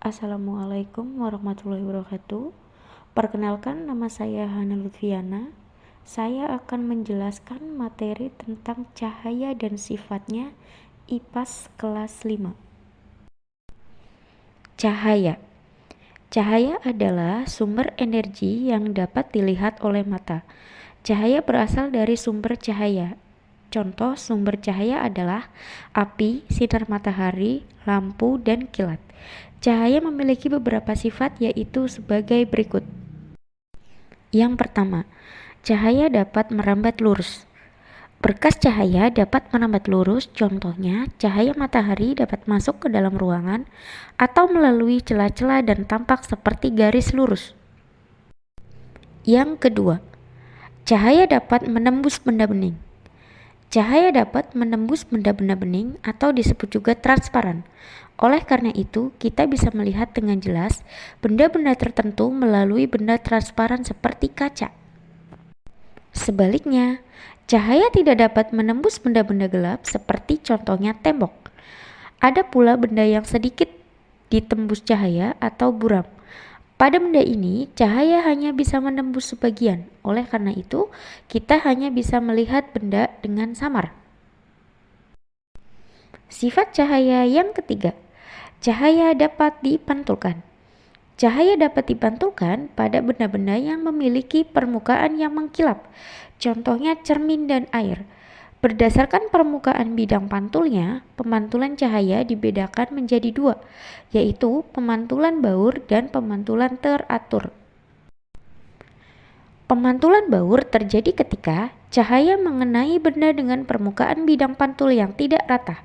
Assalamualaikum warahmatullahi wabarakatuh. Perkenalkan, nama saya Hana Lutfiana. Saya akan menjelaskan materi tentang cahaya dan sifatnya IPAS kelas 5. Cahaya. Cahaya adalah sumber energi yang dapat dilihat oleh mata. Cahaya berasal dari sumber cahaya. Contoh sumber cahaya adalah api, sinar matahari, lampu, dan kilat. Cahaya memiliki beberapa sifat, yaitu sebagai berikut. Yang pertama, cahaya dapat merambat lurus. Berkas cahaya dapat merambat lurus, contohnya cahaya matahari dapat masuk ke dalam ruangan atau melalui celah-celah dan tampak seperti garis lurus. Yang kedua, cahaya dapat menembus benda bening. Cahaya dapat menembus benda-benda bening atau disebut juga transparan. Oleh karena itu, kita bisa melihat dengan jelas benda-benda tertentu melalui benda transparan seperti kaca. Sebaliknya, cahaya tidak dapat menembus benda-benda gelap seperti contohnya tembok. Ada pula benda yang sedikit ditembus cahaya atau buram. Pada benda ini, cahaya hanya bisa menembus sebagian. Oleh karena itu, kita hanya bisa melihat benda dengan samar. Sifat cahaya yang ketiga, cahaya dapat dipantulkan. Cahaya dapat dipantulkan pada benda-benda yang memiliki permukaan yang mengkilap, contohnya cermin dan air. Berdasarkan permukaan bidang pantulnya, pemantulan cahaya dibedakan menjadi dua, yaitu pemantulan baur dan pemantulan teratur. Pemantulan baur terjadi ketika cahaya mengenai benda dengan permukaan bidang pantul yang tidak rata.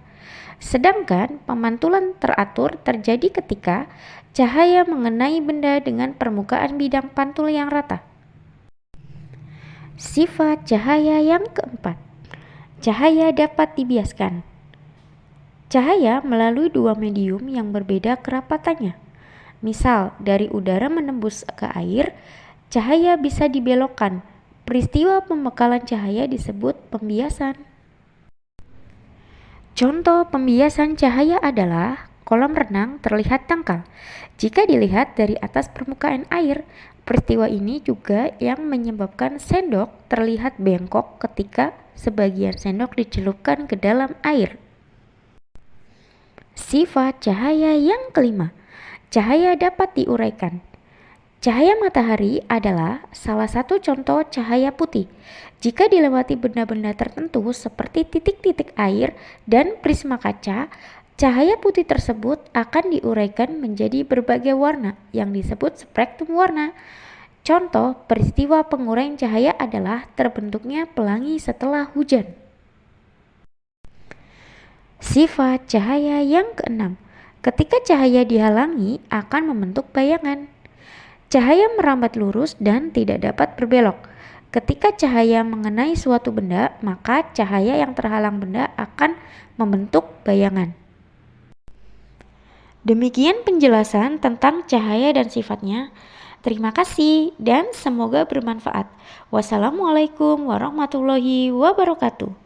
Sedangkan pemantulan teratur terjadi ketika cahaya mengenai benda dengan permukaan bidang pantul yang rata. Sifat cahaya yang keempat, cahaya dapat dibiaskan. Cahaya melalui dua medium yang berbeda kerapatannya. Misal, dari udara menembus ke air, cahaya bisa dibelokkan. Peristiwa pembekalan cahaya disebut pembiasan. Contoh pembiasan cahaya adalah kolam renang terlihat dangkal jika dilihat dari atas permukaan air. Peristiwa ini juga yang menyebabkan sendok terlihat bengkok ketika sebagian sendok dicelupkan ke dalam air. Sifat cahaya yang kelima, cahaya dapat diuraikan. Cahaya matahari adalah salah satu contoh cahaya putih. Jika dilewati benda-benda tertentu seperti titik-titik air dan prisma kaca, cahaya putih tersebut akan diuraikan menjadi berbagai warna yang disebut spektrum warna. Contoh peristiwa penguraian cahaya adalah terbentuknya pelangi setelah hujan. Sifat cahaya yang keenam, ketika cahaya dihalangi akan membentuk bayangan. Cahaya merambat lurus dan tidak dapat berbelok. Ketika cahaya mengenai suatu benda, maka cahaya yang terhalang benda akan membentuk bayangan. Demikian penjelasan tentang cahaya dan sifatnya. Terima kasih dan semoga bermanfaat. Wassalamualaikum warahmatullahi wabarakatuh.